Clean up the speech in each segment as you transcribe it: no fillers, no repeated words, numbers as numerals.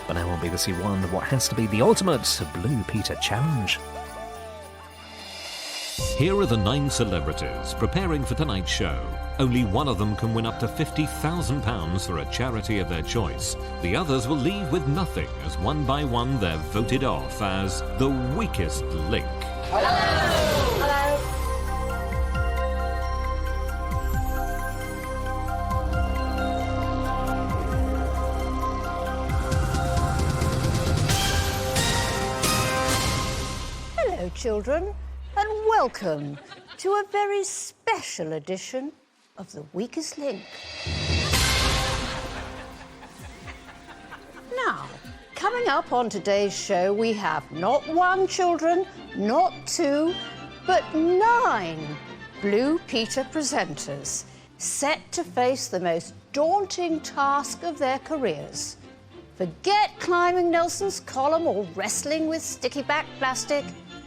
But now on BBC One, what has to be the ultimate Blue Peter challenge. Here are the 9 celebrities preparing for tonight's show. Only one of them can win up to £50,000 for a charity of their choice. The others will leave with nothing, as one by one they're voted off as the weakest link. Hello, children, and welcome to a very special edition of The Weakest Link. Now, coming up on today's show, we have not 1, children, not 2, but 9 Blue Peter presenters set to face the most daunting task of their careers. Forget climbing Nelson's column or wrestling with sticky-back plastic.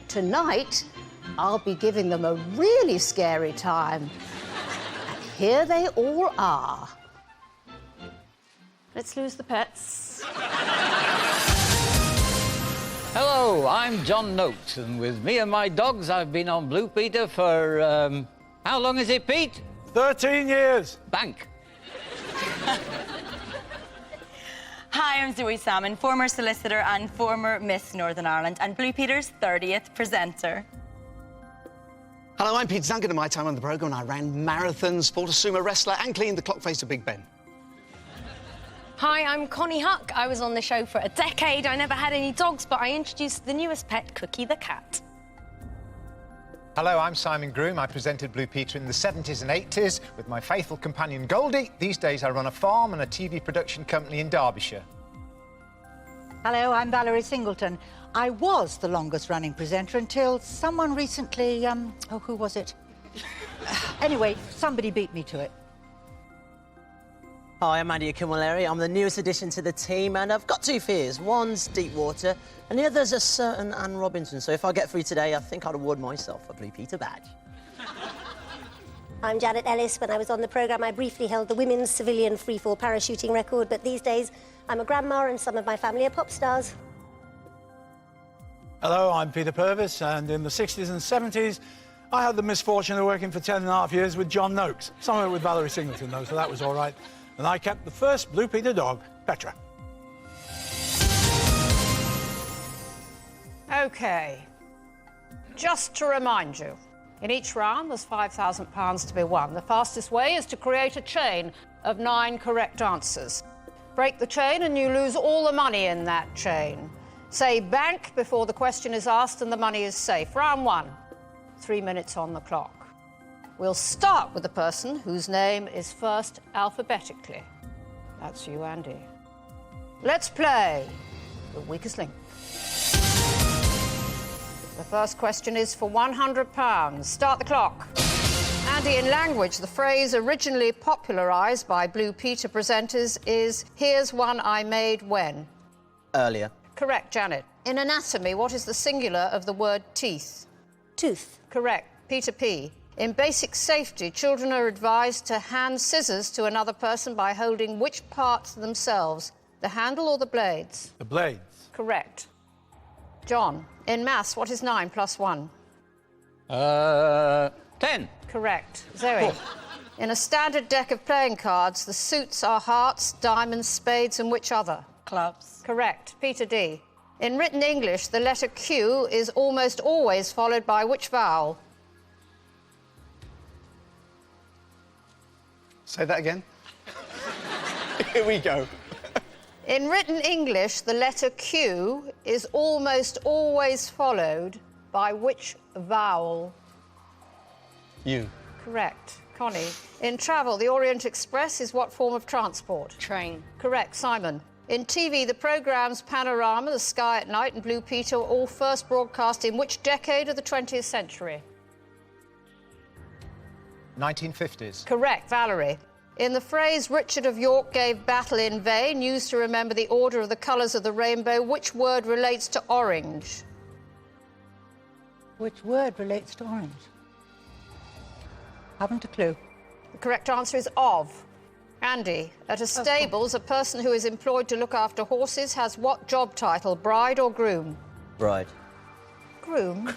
Tonight, I'll be giving them a really scary time. And here they all are. Let's lose the pets. Hello, I'm John Noakes, and with me and my dogs, I've been on Blue Peter for, how long is it, Pete? 13 years. Bank. Hi, I'm Zoe Salmon, former solicitor and former Miss Northern Ireland and Blue Peter's 30th presenter. Hello, I'm Pete Duncan. In my time on the programme, I ran marathons, fought a sumo wrestler and cleaned the clock face of Big Ben. Hi, I'm Connie Huck. I was on the show for a decade. I never had any dogs, but I introduced the newest pet, Cookie the cat. Hello, I'm Simon Groom. I presented Blue Peter in the 70s and 80s with my faithful companion Goldie. These days I run a farm and a TV production company in Derbyshire. Hello, I'm Valerie Singleton. I was the longest-running presenter until someone recently, oh, who was it? Anyway, somebody beat me to it. Hi, I'm Andy Akinwolere. I'm the newest addition to the team, and I've got 2 fears. One's deep water, and the other's a certain Anne Robinson. So if I get through today, I think I'd award myself a Blue Peter badge. I'm Janet Ellis. When I was on the programme, I briefly held the women's civilian freefall parachuting record, but these days I'm a grandma and some of my family are pop stars. Hello, I'm Peter Purvis, and in the 60s and 70s, I had the misfortune of working for 10.5 years with John Noakes. Some of it with Valerie Singleton, though, so that was all right. And I kept the first Blue Peter dog, Petra. OK. Just to remind you, in each round there's £5,000 to be won. The fastest way is to create a chain of 9 correct answers. Break the chain and you lose all the money in that chain. Say bank before the question is asked and the money is safe. Round 1, 3 minutes on the clock. We'll start with the person whose name is first alphabetically. That's you, Andy. Let's play The Weakest Link. The first question is for £100. Start the clock. Andy, in language, the phrase originally popularised by Blue Peter presenters is, here's one I made when? Earlier. Correct, Janet. In anatomy, what is the singular of the word teeth? Tooth. Correct. Peter P. In basic safety, children are advised to hand scissors to another person by holding which parts themselves? The handle or the blades? The blades. Correct. John, in maths, what is 9 plus 1? 10. Correct. Zoe, in a standard deck of playing cards, the suits are hearts, diamonds, spades, and which other? Clubs. Correct. Peter D. In written English, the letter Q is almost always followed by which vowel? Say that again. Here we go. In written English, the letter Q is almost always followed by which vowel? You. Correct. Connie, in travel, the Orient Express is what form of transport? Train. Correct. Simon, in TV, the programmes Panorama, The Sky at Night and Blue Peter were all first broadcast in which decade of the 20th century? 1950s. Correct. Valerie, in the phrase Richard of York gave battle in vain, used to remember the order of the colours of the rainbow, which word relates to orange? Which word relates to orange? Haven't a clue. The correct answer is of. Andy, at a stables, a person who is employed to look after horses has what job title, bride or groom? Bride. Groom?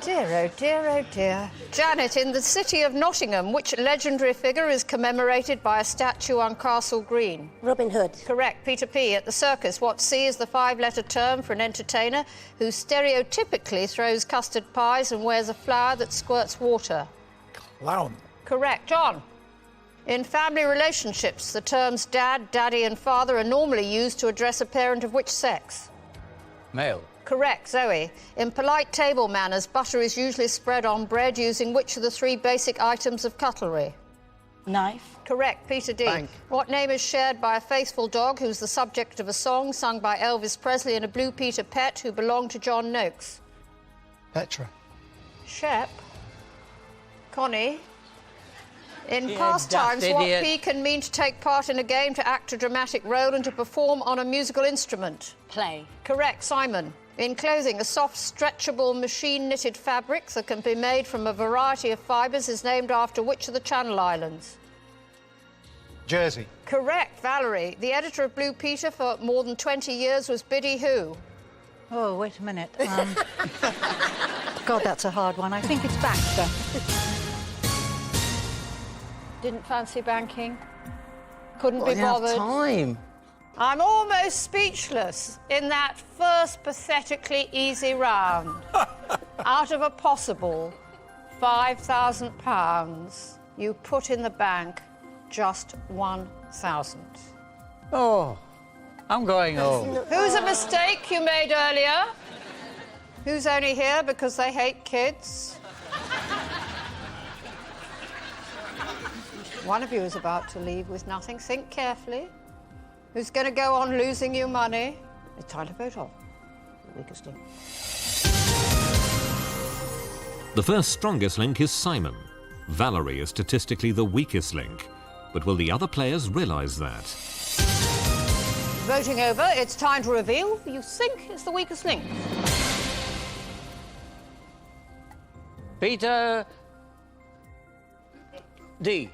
Dear, oh dear, oh dear. Janet, in the city of Nottingham, which legendary figure is commemorated by a statue on Castle Green? Robin Hood. Correct. Peter P. At the circus, what C is the 5-letter term for an entertainer who stereotypically throws custard pies and wears a flower that squirts water? Clown. Correct. John? In family relationships, the terms dad, daddy and father are normally used to address a parent of which sex? Male. Correct. Zoe. In polite table manners, butter is usually spread on bread using which of the 3 basic items of cutlery? Knife. Correct. Peter D. Bank. What name is shared by a faithful dog who's the subject of a song sung by Elvis Presley and a Blue Peter pet who belonged to John Noakes? Petra. Shep. Connie. In Yeah, past daft times, what idiot. P can mean to take part in a game, to act a dramatic role and to perform on a musical instrument? Play. Correct. Simon. In clothing, a soft, stretchable, machine-knitted fabric that can be made from a variety of fibres is named after which of the Channel Islands? Jersey. Correct. Valerie. The editor of Blue Peter for more than 20 years was Biddy who? Oh, wait a minute. God, that's a hard one. I think it's Baxter. Didn't fancy banking? Couldn't What, be I have bothered? time. I'm almost speechless in that first pathetically easy round. Out of a possible £5,000, you put in the bank just 1,000. Oh, I'm going home. Who's a mistake you made earlier? Who's only here because they hate kids? One of you is about to leave with nothing. Think carefully. Who's going to go on losing you money? It's time to vote on the weakest link. The first strongest link is Simon. Valerie is statistically the weakest link. But will the other players realise that? Voting over, it's time to reveal who you think is the weakest link. Peter D.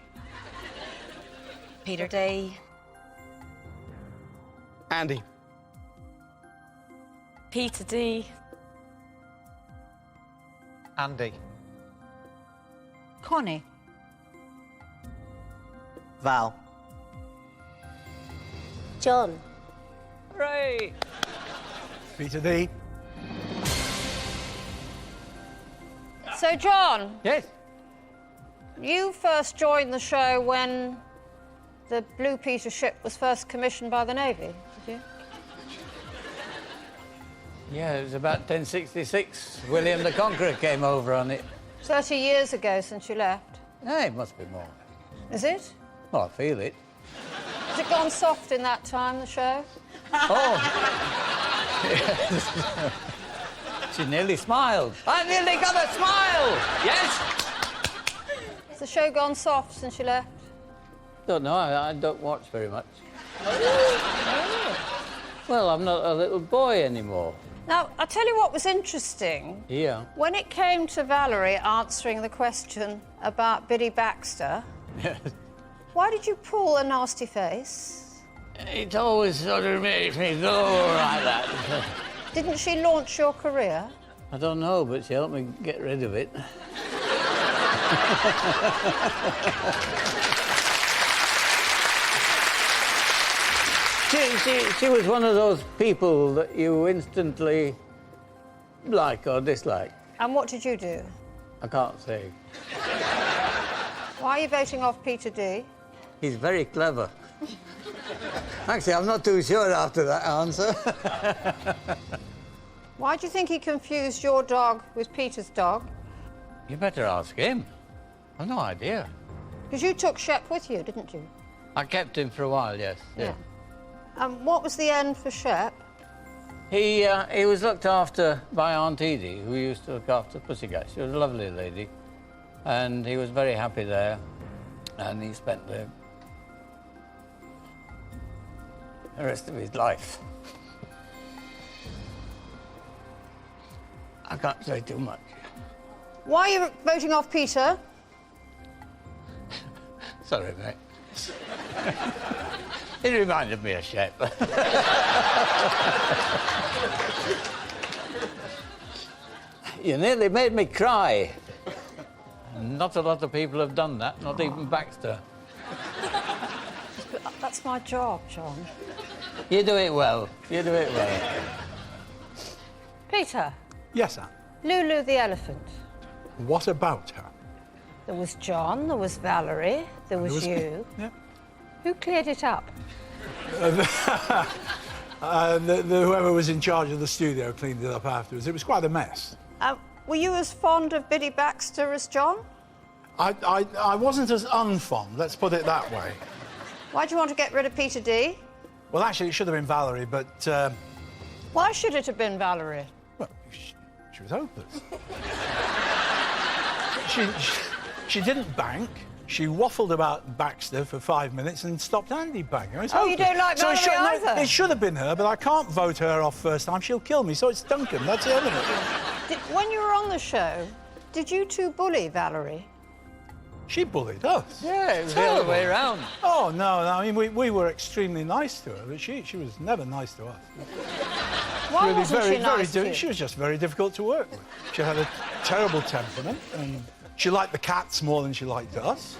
Peter D. Andy. Peter D. Andy. Connie. Val. John. Hooray! Peter D. So, John, Yes. you first joined the show when the Blue Peter ship was first commissioned by the Navy, did you? Yeah, it was about 1066. William the Conqueror came over on it. 30 years ago since you left. Yeah, it must be more. Is it? Well, I feel it. Has it gone soft in that time, the show? Oh. She nearly smiled. I nearly got a smile! Yes? Has the show gone soft since you left? Don't know, I don't watch very much. Well, I'm not a little boy anymore. Now, I'll tell you what was interesting. Yeah. When it came to Valerie answering the question about Biddy Baxter, why did you pull a nasty face? It always sort of makes me go like that. Didn't she launch your career? I don't know, but she helped me get rid of it. She was one of those people that you instantly like or dislike. And what did you do? I can't say. Why are you voting off Peter D? He's very clever. Actually, I'm not too sure after that answer. Why do you think he confused your dog with Peter's dog? You better ask him. I've no idea. Because you took Shep with you, didn't you? I kept him for a while, yes. Yeah. What was the end for Shep? He was looked after by Aunt Edie, who used to look after Pussycat. She was a lovely lady. And he was very happy there. And he spent the rest of his life. I can't say too much. Why are you voting off Peter? Sorry, mate. It reminded me of Shep. You nearly made me cry. Not a lot of people have done that, not even Baxter. That's my job, John. You do it well. You do it well. Peter, Yes, Anne. Lulu the elephant. What about her? There was John, there was Valerie, there was you. Yeah. Who cleared it up? Whoever was in charge of the studio cleaned it up afterwards. It was quite a mess. Were you as fond of Biddy Baxter as John? I wasn't as unfond, let's put it that way. Why do you want to get rid of Peter D? Well, actually, it should have been Valerie, but... Why should it have been Valerie? Well, she was hopeless. she didn't bank. She waffled about Baxter for 5 minutes and stopped Andy banking. Oh, you don't like Valerie either? It should have been her, but I can't vote her off first time. She'll kill me, so it's Duncan. That's the end of it. When you were on the show, did you two bully Valerie? She bullied us. Yeah, it was the other way around. Oh, no, I mean, we were extremely nice to her, but she was never nice to us. Why wasn't she nice to you? She was just very difficult to work with. She had a terrible temperament, and she liked the cats more than she liked us,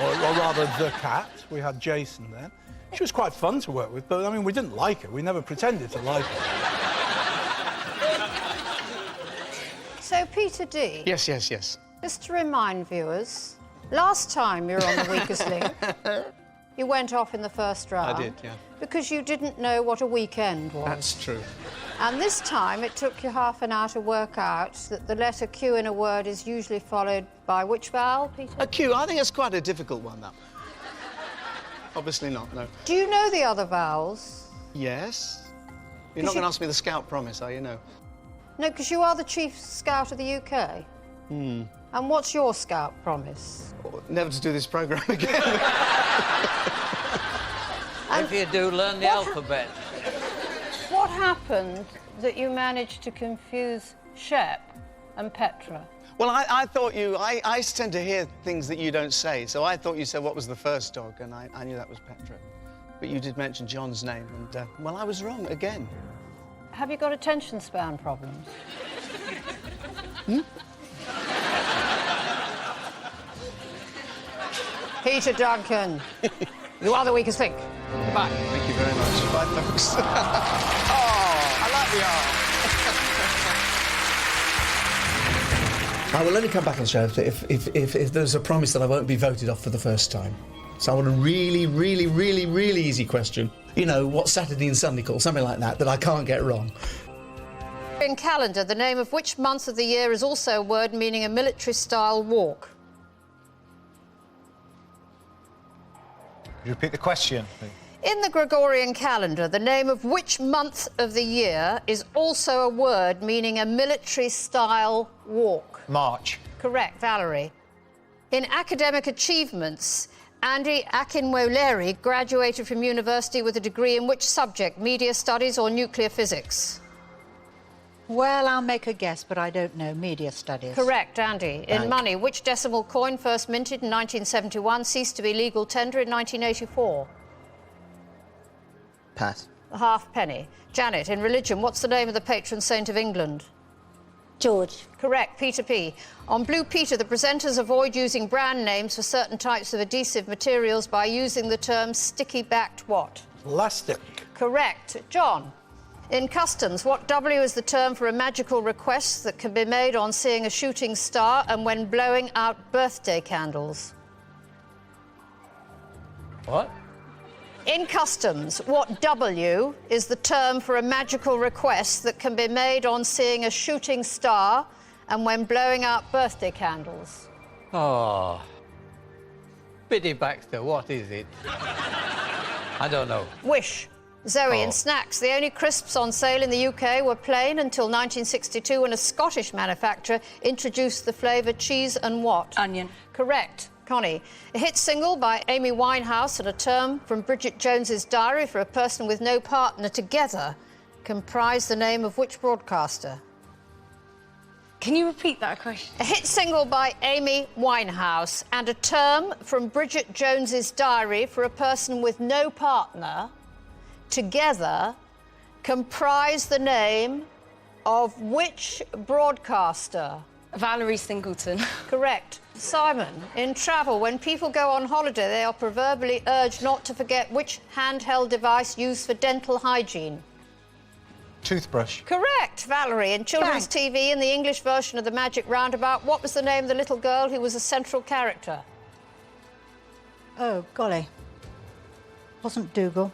or rather the cat. We had Jason then. She was quite fun to work with, but, I mean, we didn't like her. We never pretended to like her. So, Peter D. Yes, yes, yes. Just to remind viewers, last time you were on The Weakest Link, you went off in the first round. I did, yeah. Because you didn't know what a weekend was. That's true. And this time it took you half an hour to work out that the letter Q in a word is usually followed by which vowel, Peter? A Q, I think it's quite a difficult one, that. Obviously not, no. Do you know the other vowels? Yes. You're not going to ask me the Scout promise, are you? No. No, because you are the Chief Scout of the UK. Hmm. And what's your Scout promise? Never to do this programme again. If you do, learn the alphabet. What happened that you managed to confuse Shep and Petra? Well, I thought you... I tend to hear things that you don't say, so I thought you said what was the first dog, and I knew that was Petra. But you did mention John's name, and, well, I was wrong again. Have you got attention span problems? Hmm? Peter Duncan, you are the weakest link. Goodbye. Thank you very much. Bye, folks. Oh, I like the I will only come back on the show if there's a promise that I won't be voted off for the first time. So I want a really, really, really, really easy question. You know, what's Saturday and Sunday called? Something like that I can't get wrong. In calendar, the name of which month of the year is also a word meaning a military-style walk? Repeat the question. In the Gregorian calendar, the name of which month of the year is also a word meaning a military-style walk? March. Correct, Valerie. In academic achievements, Andy Akinwolere graduated from university with a degree in which subject? Media studies or nuclear physics? Well, I'll make a guess, but I don't know. Media studies. Correct, Andy. In money, which decimal coin, first minted in 1971, ceased to be legal tender in 1984? Pass. The halfpenny. Janet, in religion, what's the name of the patron saint of England? George. Correct, Peter P. On Blue Peter, the presenters avoid using brand names for certain types of adhesive materials by using the term sticky-backed what? Elastic. Correct. John. In customs, what W is the term for a magical request that can be made on seeing a shooting star and when blowing out birthday candles? What? In customs, what W is the term for a magical request that can be made on seeing a shooting star and when blowing out birthday candles? Oh. Biddy Baxter, what is it? I don't know. Wish. Zoe, in snacks, the only crisps on sale in the UK were plain until 1962 when a Scottish manufacturer introduced the flavour cheese and what? Onion. Correct. Connie, a hit single by Amy Winehouse and a term from Bridget Jones's Diary for a person with no partner together comprise the name of which broadcaster? Can you repeat that question? A hit single by Amy Winehouse and a term from Bridget Jones's Diary for a person with no partner together comprise the name of which broadcaster? Valerie Singleton. Correct. Simon, in travel, when people go on holiday, they are proverbially urged not to forget which handheld device used for dental hygiene. Toothbrush. Correct, Valerie. In children's TV, in the English version of The Magic Roundabout, what was the name of the little girl who was a central character? Oh, golly. Wasn't Dougal.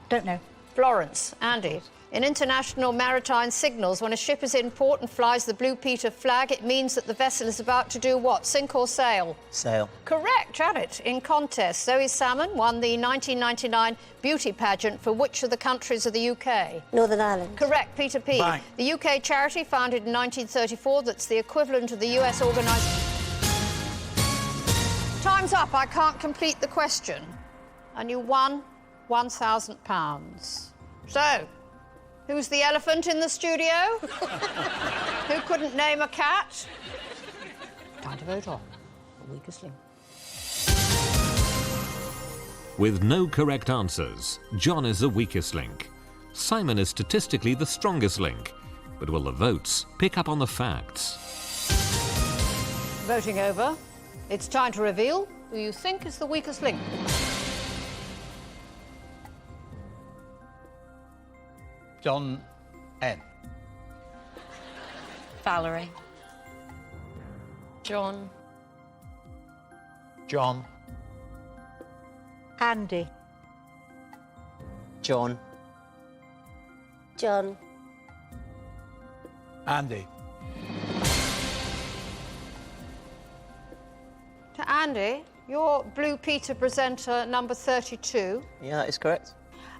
Don't know. Florence. Andy. In international maritime signals, when a ship is in port and flies the Blue Peter flag, it means that the vessel is about to do what? Sink or sail? Sail. Correct, Janet. In contest, Zoe Salmon won the 1999 beauty pageant for which of the countries of the UK? Northern Ireland. Correct, Peter P. Bang. The UK charity founded in 1934 that's the equivalent of the US organised... Time's up. I can't complete the question. And you won £1,000. So... who's the elephant in the studio? Who couldn't name a cat? Time to vote on the weakest link. With no correct answers, John is the weakest link. Simon is statistically the strongest link. But will the votes pick up on the facts? Voting over. It's time to reveal who you think is the weakest link. John N. Valerie. John. John. Andy. John. John. Andy. To Andy, you're Blue Peter presenter number 32. Yeah, that is correct.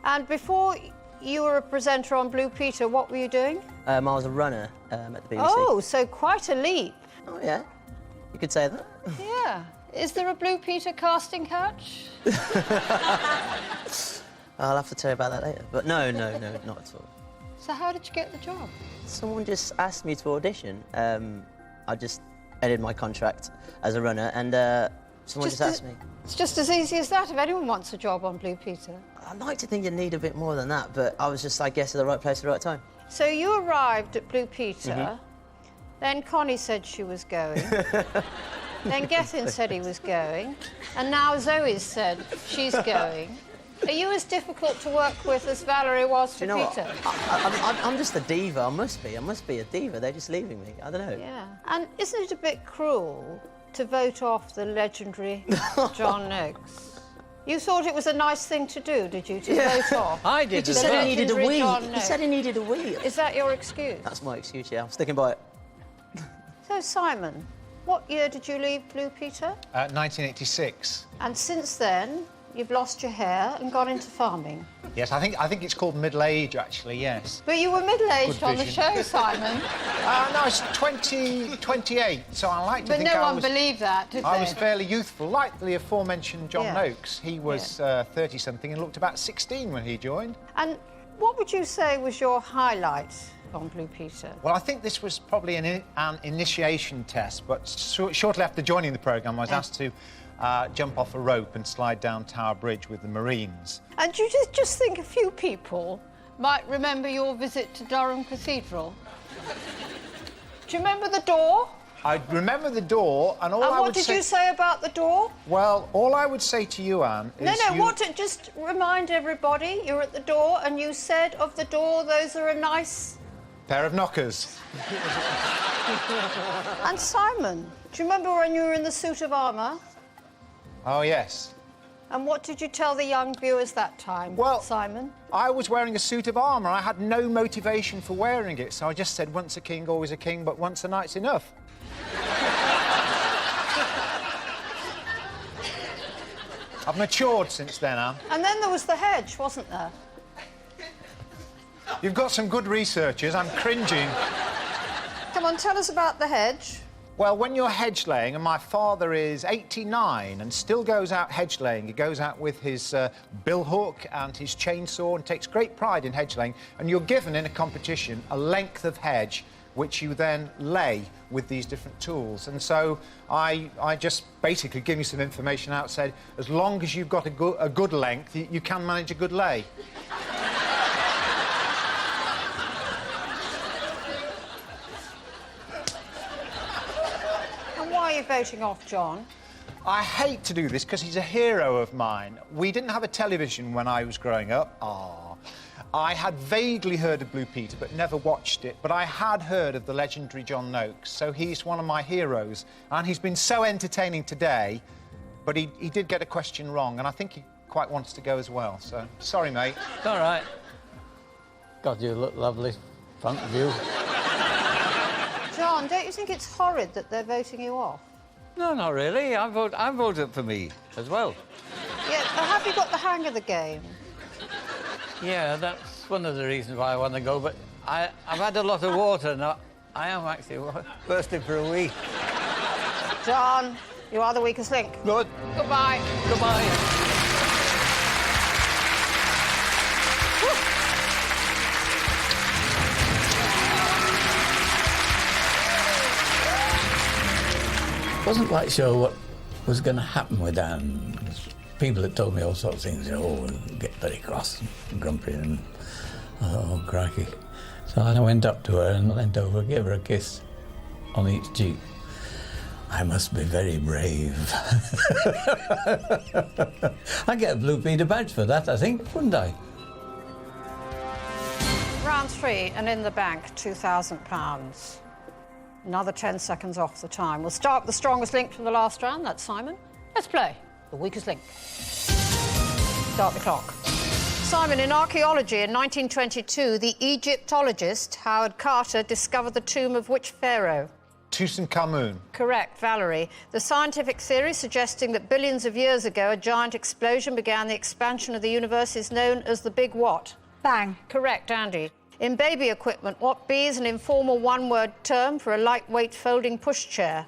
And before you were a presenter on Blue Peter, what were you doing? I was a runner at the BBC. Oh, so quite a leap. Oh, yeah. You could say that. Yeah. Is there a Blue Peter casting couch? I'll have to tell you about that later. But no, not at all. So how did you get the job? Someone just asked me to audition. I just ended my contract as a runner, and someone just asked me. It's just as easy as that if anyone wants a job on Blue Peter. I'd like to think you need a bit more than that, but I was just, I guess, at the right place at the right time. So you arrived at Blue Peter, then Connie said she was going, then Gethin said he was going, and now Zoe said she's going. Are you as difficult to work with as Valerie was for Do you know Peter? what? I'm just a diva. I must be a diva. They're just leaving me. I don't know. Yeah. And isn't it a bit cruel to vote off the legendary John Noakes? You thought it was a nice thing to do, did you, to vote off? I did. He just said he needed a legendary wee. John He Noakes? said he needed a wee. Is that your excuse? That's my excuse, yeah. I'm sticking by it. So, Simon, what year did you leave Blue Peter? 1986. And since then, you've lost your hair and gone into farming. Yes, I think it's called middle age, actually, yes. But you were middle-aged Good on the vision. show, Simon. No, it's 28, so I like to But think no I one was... believed that, did I they? was fairly youthful, like the aforementioned John Yeah. Noakes. He was 30-something and looked about 16 when he joined. And what would you say was your highlight on Blue Peter? Well, I think this was probably an initiation test, but shortly after joining the programme, I was asked to jump off a rope and slide down Tower Bridge with the Marines. And you just think a few people might remember your visit to Durham Cathedral? Do you remember the door? I remember the door, and all I what would did say... you say about the door? Well, all I would say to you, Anne, is just remind everybody, you're at the door and you said of the door, those are a nice... pair of knockers. And Simon, do you remember when you were in the suit of armour? Oh, yes. And what did you tell the young viewers that time, Simon? I was wearing a suit of armour. I had no motivation for wearing it, so I just said, once a king, always a king, but once a knight's enough. I've matured since then, Anne. And then there was the hedge, wasn't there? You've got some good researchers. I'm cringing. Come on, tell us about the hedge. Well, when you're hedge laying, and my father is 89 and still goes out hedge laying, he goes out with his billhook and his chainsaw and takes great pride in hedge laying, and you're given in a competition a length of hedge which you then lay with these different tools. And so I just basically give you some information out, said, as long as you've got a good length, you can manage a good lay. And why are you voting off John? I hate to do this because he's a hero of mine. We didn't have a television when I was growing up. I had vaguely heard of Blue Peter, but never watched it. But I had heard of the legendary John Noakes, so he's one of my heroes. And he's been so entertaining today, but he did get a question wrong, and I think he quite wants to go as well. So, sorry, mate. It's all right. God, you look lovely. Front view. John, don't you think it's horrid that they're voting you off? No, not really. I voted for me as well. Yeah, but have you got the hang of the game? Yeah, that's one of the reasons why I want to go, but I've had a lot of water and I am actually thirsty for a wee. John, you are the weakest link. Good. Goodbye. Goodbye. Wasn't quite sure what was going to happen with Anne. People had told me all sorts of things, get very cross and grumpy, and I thought, oh, crikey. So I went up to her and leant over, gave her a kiss on each cheek. I must be very brave. I'd get a Blue Peter badge for that, I think, wouldn't I? Round 3, and in the bank, £2,000. Another 10 seconds off the time. We'll start with the strongest link from the last round. That's Simon. Let's play the weakest link. Start the clock. Simon, in archaeology in 1922, the Egyptologist Howard Carter discovered the tomb of which pharaoh? Tutankhamun. Correct, Valerie. The scientific theory suggesting that billions of years ago a giant explosion began the expansion of the universe is known as the Big what? Bang. Correct, Andy. In baby equipment, what B is an informal one-word term for a lightweight folding pushchair?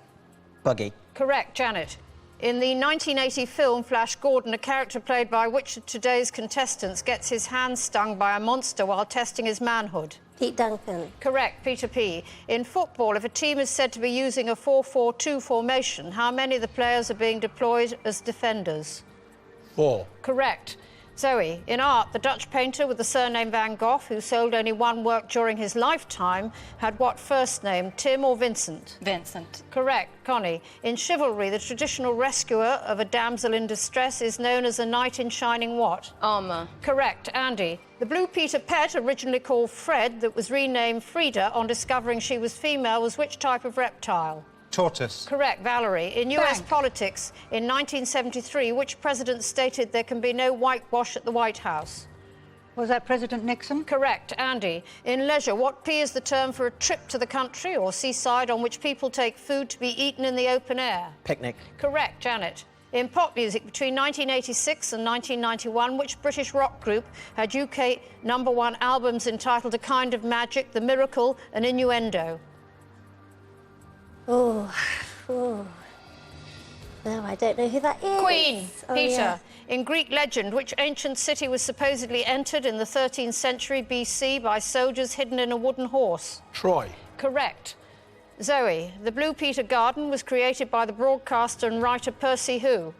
Buggy. Correct, Janet. In the 1980 film Flash Gordon, a character played by which of today's contestants gets his hand stung by a monster while testing his manhood? Pete Duncan. Correct, Peter P. In football, if a team is said to be using a 4-4-2 formation, how many of the players are being deployed as defenders? 4. Correct. Zoe, in art, the Dutch painter with the surname Van Gogh, who sold only one work during his lifetime, had what first name, Tim or Vincent? Vincent. Correct. Connie, in chivalry, the traditional rescuer of a damsel in distress is known as a knight in shining what? Armour. Correct. Andy, the Blue Peter pet, originally called Fred, that was renamed Frida on discovering she was female, was which type of reptile? Tortoise. Correct, Valerie. In US politics, in 1973, which president stated there can be no whitewash at the White House? Was that President Nixon? Correct, Andy. In leisure, what P is the term for a trip to the country or seaside on which people take food to be eaten in the open air? Picnic. Correct, Janet. In pop music, between 1986 and 1991, which British rock group had UK #1 albums entitled A Kind of Magic, The Miracle and Innuendo? Oh. No, I don't know who that is. Queen. Oh, Peter. yeah. In Greek legend, which ancient city was supposedly entered in the 13th century BC by soldiers hidden in a wooden horse? Troy. Correct. Zoe, the Blue Peter Garden was created by the broadcaster and writer Percy who?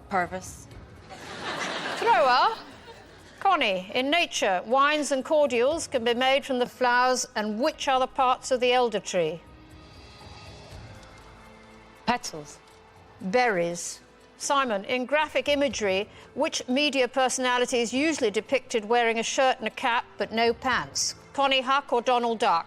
Purvis. Thrower. Connie, in nature, wines and cordials can be made from the flowers and which other parts of the elder tree? Petals. Berries. Simon, in graphic imagery, which media personality is usually depicted wearing a shirt and a cap but no pants? Connie Huck or Donald Duck?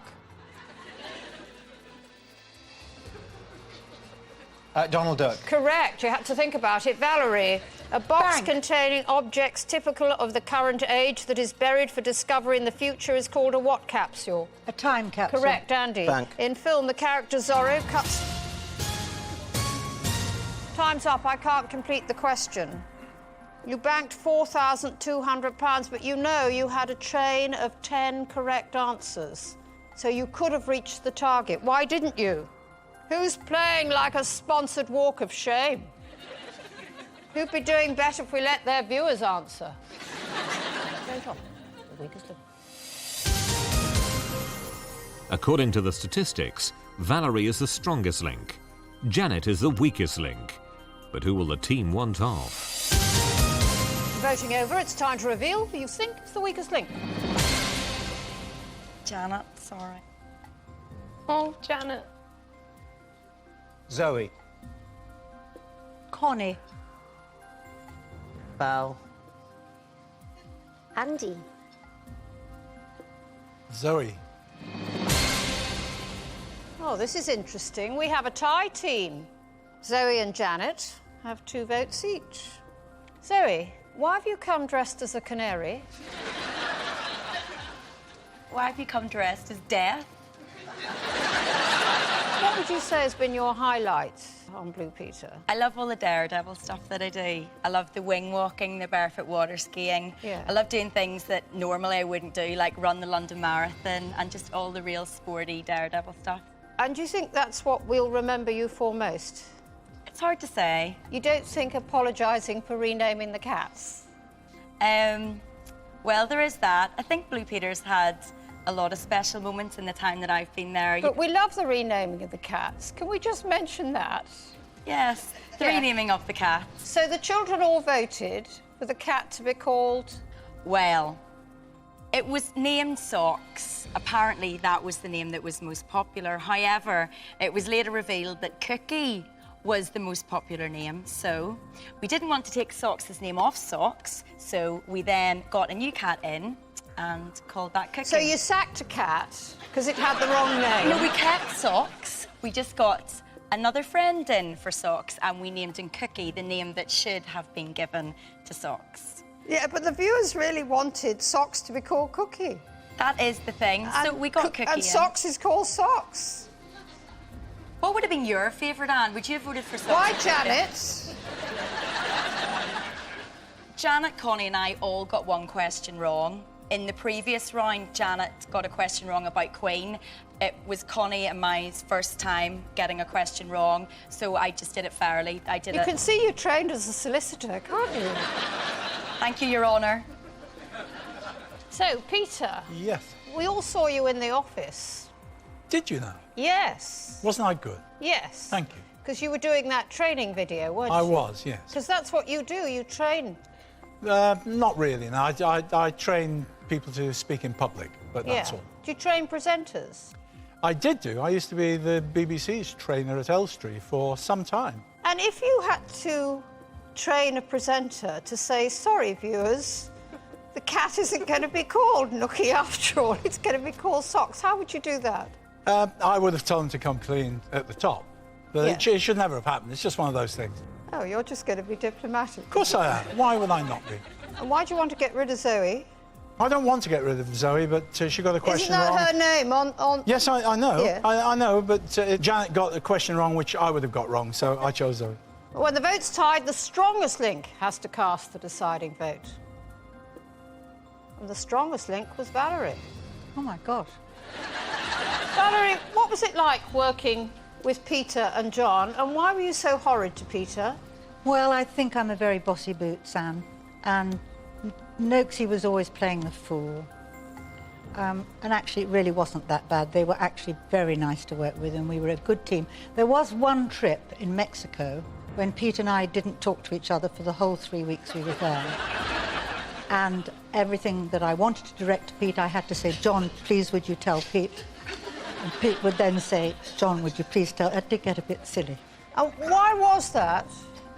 Donald Duck. Correct. You had to think about it. Valerie, a box containing objects typical of the current age that is buried for discovery in the future is called a what capsule? A time capsule. Correct, Andy. Bank. In film, the character Zorro cuts... Time's up. I can't complete the question. You banked £4,200, but you know you had a chain of 10 correct answers. So you could have reached the target. Why didn't you? Who's playing like a sponsored walk of shame? Who'd be doing better if we let their viewers answer? Going on. The weakest link. According to the statistics, Valerie is the strongest link. Janet is the weakest link. But who will the team want off? Voting over, it's time to reveal who you think is the weakest link. Janet, sorry. Oh, Janet. Zoe. Connie. Val. Andy. Zoe. Oh, this is interesting. We have a tie team. Zoe and Janet have 2 votes each. Zoe, why have you come dressed as a canary? Why have you come dressed as Death? What would you say has been your highlight on Blue Peter? I love all the daredevil stuff that I do. I love the wing walking, the barefoot water skiing. Yeah. I love doing things that normally I wouldn't do, like run the London Marathon and just all the real sporty daredevil stuff. And do you think that's what we'll remember you for most? It's hard to say. You don't think apologising for renaming the cats? Well, there is that. I think Blue Peter's had a lot of special moments in the time that I've been there. But we love the renaming of the cats. Can we just mention that? Yes, the renaming of the cat. So the children all voted for the cat to be called? Well, it was named Socks. Apparently, that was the name that was most popular. However, it was later revealed that Cookie was the most popular name, so we didn't want to take Socks' name off Socks, so we then got a new cat in and called that Cookie. So you sacked a cat because it had the wrong name? No, we kept Socks. We just got another friend in for Socks and we named him Cookie, the name that should have been given to Socks. Yeah, but the viewers really wanted Socks to be called Cookie. That is the thing. So we got Cookie and in. Socks is called Socks. What would have been your favourite, Anne? Would you have voted for Socks? Why, Janet? Janet, Connie and I all got one question wrong. In the previous round, Janet got a question wrong about Queen. It was Connie and my first time getting a question wrong, so I just did it fairly. You can see you trained as a solicitor, can't you? Thank you, Your Honour. So, Peter. Yes. We all saw you in the office. Did you now? Yes. Wasn't I good? Yes. Thank you. Because you were doing that training video, weren't you? I was, yes. Because that's what you do, you train. Not really, no. I train people to speak in public, but that's all. Do you train presenters? I did do. I used to be the BBC's trainer at Elstree for some time. And if you had to train a presenter to say, sorry, viewers, the cat isn't going to be called Nookie after all, it's going to be called Socks, how would you do that? I would have told them to come clean at the top. But it should never have happened. It's just one of those things. Oh, you're just going to be diplomatic. Of course I am. Why would I not be? And why do you want to get rid of Zoe? I don't want to get rid of Zoe, but she got a question wrong. Isn't that her name on... Yes, I know. Yeah. I know, but Janet got the question wrong, which I would have got wrong, so I chose Zoe. When the vote's tied, the strongest link has to cast the deciding vote. And the strongest link was Valerie. Oh, my gosh. Valerie, what was it like working with Peter and John, and why were you so horrid to Peter? Well, I think I'm a very bossy boot, Sam, and Noakesy was always playing the fool. And actually, it really wasn't that bad. They were actually very nice to work with, and we were a good team. There was one trip in Mexico when Pete and I didn't talk to each other for the whole 3 weeks we were there. And everything that I wanted to direct to Pete, I had to say, John, please would you tell Pete? And Pete would then say, John, would you please tell? It did get a bit silly. Oh, why was that?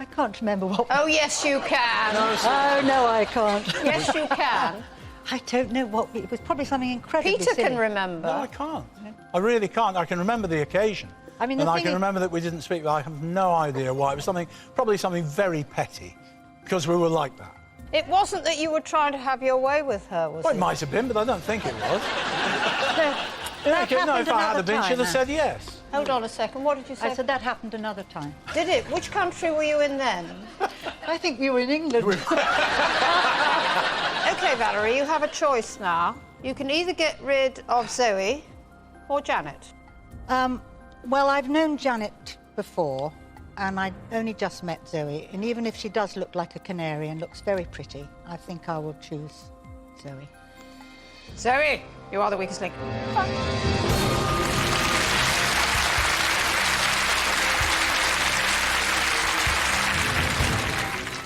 I can't remember what... Oh, yes, you can. Oh, no, I can't. Yes, you can. I don't know what... It was probably something incredibly Peter silly. can remember. No, I can't. I really can't. I can remember the occasion. I mean, and I can remember that we didn't speak, but I have no idea why. It was probably something very petty, because we were like that. It wasn't that you were trying to have your way with her, was Well, it? it might have been, but I don't think it was. No, if I had been, she'd have said yes. Hold on a second, what did you say? I said that happened another time. Did it? Which country were you in then? I think we were in England. OK, Valerie, you have a choice now. You can either get rid of Zoe or Janet. Well, I've known Janet before, and I only just met Zoe, and even if she does look like a canary and looks very pretty, I think I will choose Zoe. Zoe, you are the weakest link.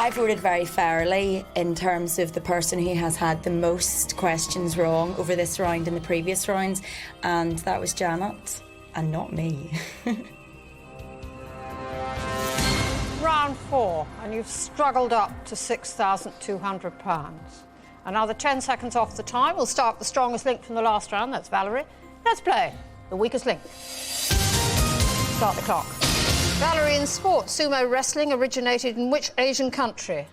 I voted very fairly in terms of the person who has had the most questions wrong over this round and the previous rounds, and that was Janet, and not me. Round 4, and you've struggled up to £6,200. Another 10 seconds off the time. We'll start with the strongest link from the last round. That's Valerie. Let's play the weakest link. Start the clock. Valerie, in sport, sumo wrestling originated in which Asian country?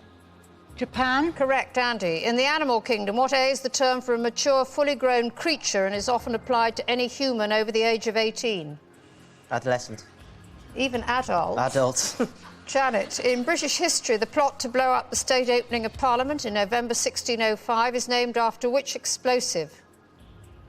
Japan. Correct, Andy. In the animal kingdom, what A is the term for a mature, fully grown creature and is often applied to any human over the age of 18? Adolescent. Even adult. Adult. Janet, in British history, the plot to blow up the state opening of Parliament in November 1605 is named after which explosive?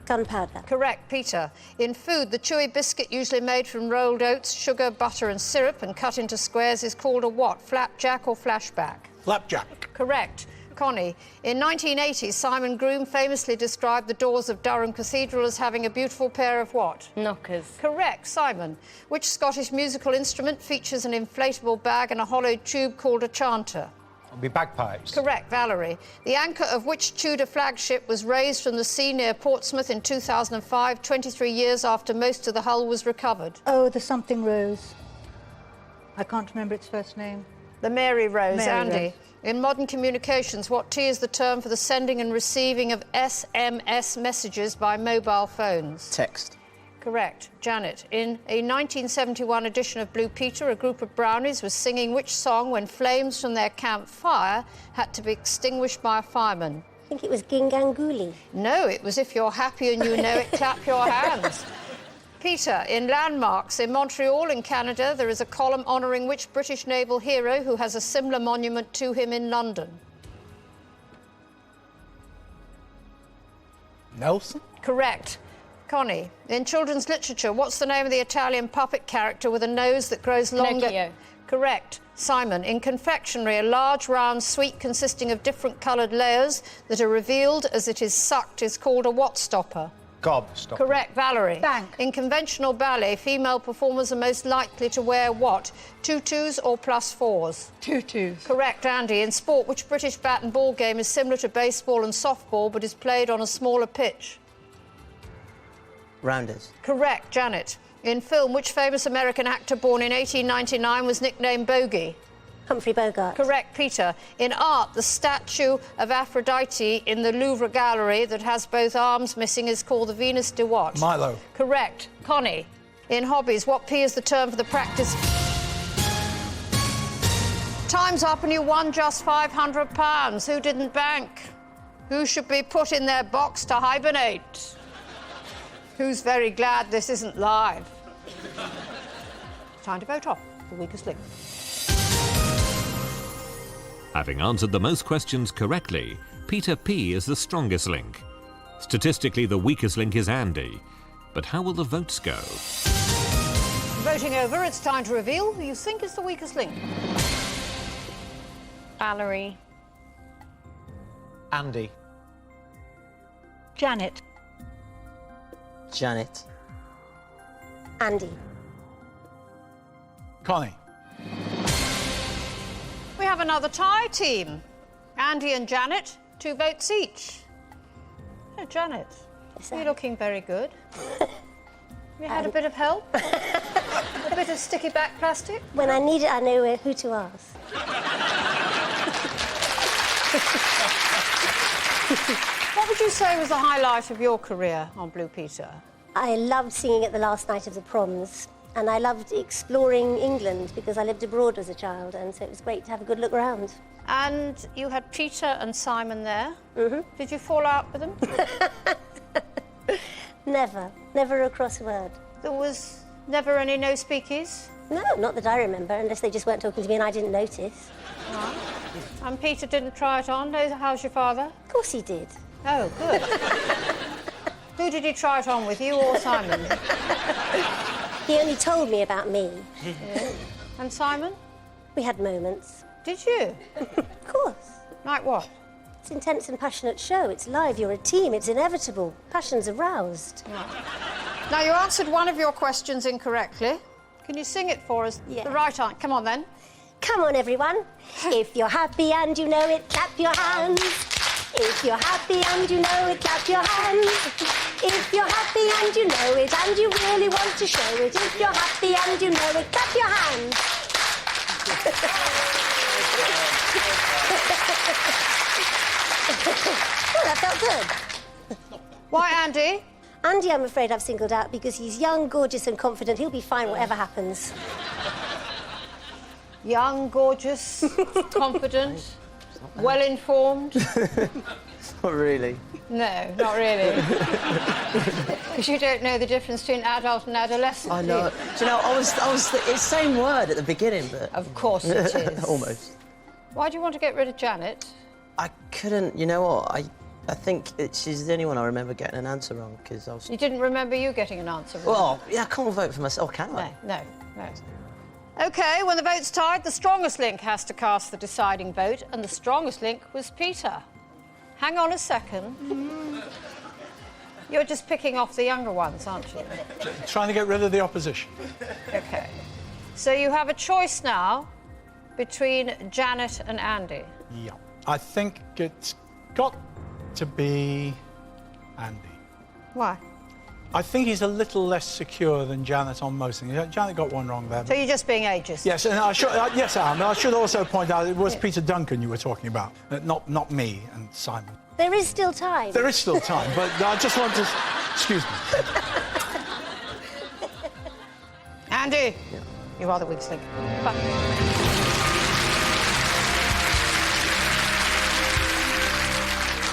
Gunpowder. Correct, Peter. In food, the chewy biscuit usually made from rolled oats, sugar, butter and syrup and cut into squares is called a what? Flapjack or flashback? Flapjack. Correct. Connie, in 1980, Simon Groom famously described the doors of Durham Cathedral as having a beautiful pair of what? Knockers. Correct, Simon. Which Scottish musical instrument features an inflatable bag and a hollow tube called a chanter? It'll be bagpipes. Correct, Valerie. The anchor of which Tudor flagship was raised from the sea near Portsmouth in 2005, 23 years after most of the hull was recovered? Oh, the something Rose. I can't remember its first name. The Mary Rose, Mary Andy. Rose. In modern communications, what T is the term for the sending and receiving of SMS messages by mobile phones? Text. Correct. Janet, in a 1971 edition of Blue Peter, a group of brownies was singing which song when flames from their campfire had to be extinguished by a fireman? I think it was Gingangooli. No, it was If You're Happy and You Know It, Clap Your Hands. Peter, in landmarks in Montreal in Canada, there is a column honouring which British naval hero who has a similar monument to him in London? Nelson? Correct. Connie, in children's literature, what's the name of the Italian puppet character with a nose that grows longer? Pinocchio. Correct. Simon, in confectionery, a large round sweet consisting of different coloured layers that are revealed as it is sucked is called a what stopper? Gobstopper. Correct, Valerie. Bank. In conventional ballet, female performers are most likely to wear what? Tutus or +4s? Tutus. Correct, Andy. In sport, which British bat and ball game is similar to baseball and softball but is played on a smaller pitch? Rounders. Correct, Janet. In film, which famous American actor born in 1899 was nicknamed Bogey? Humphrey Bogart. Correct, Peter. In art, the statue of Aphrodite in the Louvre Gallery that has both arms missing is called the Venus de what? Milo. Correct. Connie. In hobbies, what P is the term for the practice? Time's up and you won just £500. Who didn't bank? Who should be put in their box to hibernate? Who's very glad this isn't live? Time to vote off the weakest link. Having answered the most questions correctly, Peter P is the strongest link. Statistically, the weakest link is Andy. But how will the votes go? Voting over, it's time to reveal who you think is the weakest link. Valerie. Andy. Janet. Janet. Andy. Connie. We have another tie team. Andy and Janet, 2 votes each. Oh, Janet, you're looking very good. You had a bit of help? A bit of sticky back plastic? When I need it, I know who to ask. What would you say was the highlight of your career on Blue Peter? I loved singing at the last night of the proms, and I loved exploring England because I lived abroad as a child, and so it was great to have a good look around. And you had Peter and Simon there. Mm-hmm. Did you fall out with them? Never a cross word. There was never any no-speakies? No, not that I remember, unless they just weren't talking to me and I didn't notice. Right. And Peter didn't try it on? How's your father? Of course he did. Oh, good. Who did he try it on with, you or Simon? He only told me about me. Yeah. And Simon? We had moments. Did you? Of course. Like what? It's an intense and passionate show. It's live, you're a team, it's inevitable. Passion's aroused. Right. Now, you answered one of your questions incorrectly. Can you sing it for us? Yeah. The right answer. Come on, then. Come on, everyone. If you're happy and you know it, clap your hands. If you're happy and you know it, clap your hands. If you're happy and you know it, and you really want to show it, if you're happy and you know it, clap your hands. Well, that felt good. Why, Andy? Andy, I'm afraid I've singled out because he's young, gorgeous and confident. He'll be fine whatever happens. Young, gorgeous, confident, well-informed. Not really. No, not really. Because you don't know the difference between adult and adolescent. I know. Do you know, I was it's the same word at the beginning, but... Of course it is. Almost. Why do you want to get rid of Janet? I couldn't, you know what, I think she's the only one I remember getting an answer wrong, because I was... You didn't remember you getting an answer wrong? Well, yeah, I can't vote for myself, can I? No. OK, when the vote's tied, the strongest link has to cast the deciding vote, and the strongest link was Peter. Hang on a second. You're just picking off the younger ones, aren't you? Trying to get rid of the opposition. OK. So you have a choice now between Janet and Andy. Yeah. I think it's got to be Andy. Why? I think he's a little less secure than Janet on most things. Janet got one wrong there. So you're just being ageist? Yes, and yes, I am. I should also point out it was Peter Duncan you were talking about, not me and Simon. There is still time. There is still time, but I just want to... Excuse me. Andy, you are the weak link.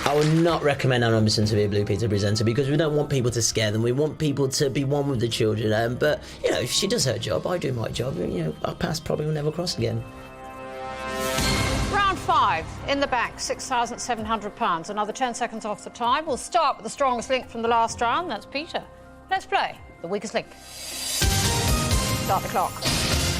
I would not recommend Anne Robinson to be a Blue Peter presenter because we don't want people to scare them. We want people to be one with the children. But, you know, if she does her job, I do my job. You know, our paths probably will never cross again. Round 5, in the bank, £6,700. Another 10 seconds off the time. We'll start with the strongest link from the last round. That's Peter. Let's play the weakest link. Start the clock.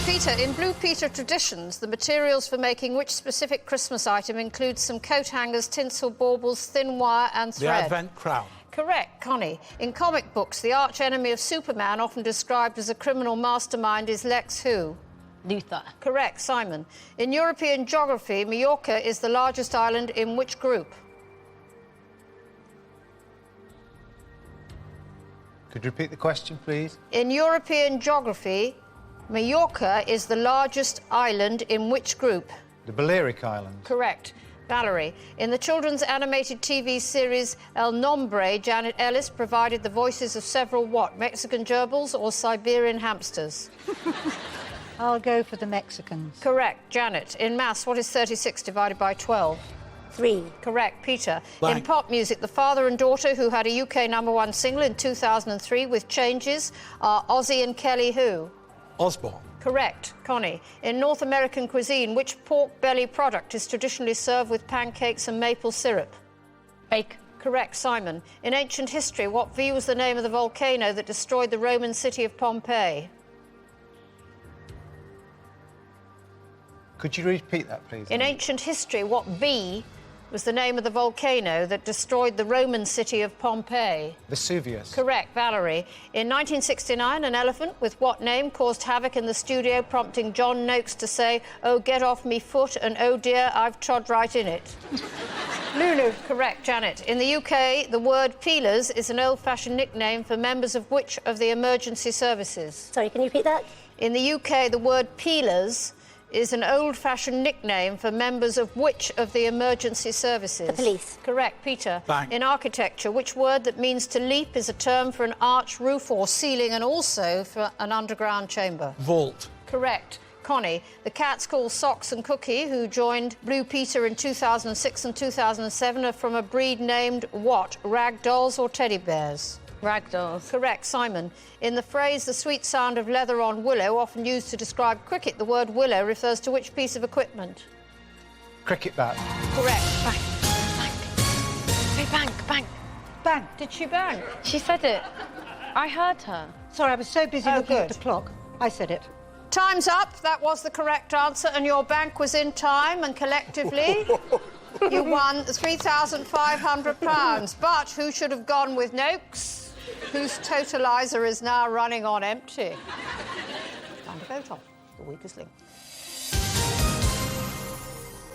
Peter, in Blue Peter traditions, the materials for making which specific Christmas item include some coat hangers, tinsel, baubles, thin wire and thread? The Advent crown. Correct, Connie. In comic books, the arch-enemy of Superman, often described as a criminal mastermind, is Lex who? Luthor. Correct, Simon. In European geography, Majorca is the largest island in which group? Could you repeat the question, please? In European geography, Majorca is the largest island in which group? The Balearic Islands. Correct. Valerie. In the children's animated TV series El Nombre, Janet Ellis provided the voices of several what? Mexican gerbils or Siberian hamsters? I'll go for the Mexicans. Correct. Janet. In maths, what is 36 divided by 12? 3. Correct. Peter. Blank. In pop music, the father and daughter who had a UK #1 single in 2003 with changes are Ozzy and Kelly who? Osborne. Correct. Connie. In North American cuisine, which pork belly product is traditionally served with pancakes and maple syrup? Bacon. Correct. Simon. In ancient history, what V was the name of the volcano that destroyed the Roman city of Pompeii? Could you repeat that, please? In ancient history, what V was the name of the volcano that destroyed the Roman city of Pompeii? Vesuvius. Correct, Valerie. In 1969, an elephant with what name caused havoc in the studio, prompting John Noakes to say, "Oh, get off me foot," and "Oh dear, I've trod right in it." Lulu. Correct, Janet. In the UK, the word peelers is an old-fashioned nickname for members of which of the emergency services? Sorry, can you repeat that? In the UK, the word peelers is an old-fashioned nickname for members of which of the emergency services? The police. Correct, Peter. Bang. In architecture, which word that means to leap is a term for an arch, roof or ceiling and also for an underground chamber? Vault. Correct. Connie. The cats called Socks and Cookie, who joined Blue Peter in 2006 and 2007, are from a breed named what? Rag dolls or teddy bears? Ragdolls. Correct, Simon. In the phrase, the sweet sound of leather on willow, often used to describe cricket, the word willow refers to which piece of equipment? Cricket bat. Correct. Bank. Bank. Say bank, bank. Bang. Did she bang? She said it. I heard her. Sorry, I was so busy Oh, looking at good. the clock. I said it. Time's up. That was the correct answer, and your bank was in time, and collectively you won £3,500. But who should have gone with Noakes, whose totaliser is now running on empty? Time to vote on the weakest link.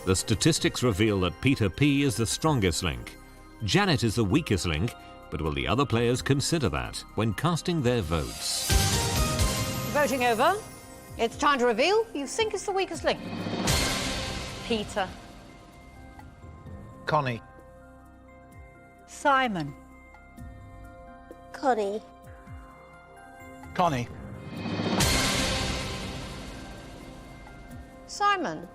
The statistics reveal that Peter P is the strongest link. Janet is the weakest link, but will the other players consider that when casting their votes? Voting over. It's time to reveal who you think is the weakest link. Peter. Connie. Simon. Connie. Connie. Simon,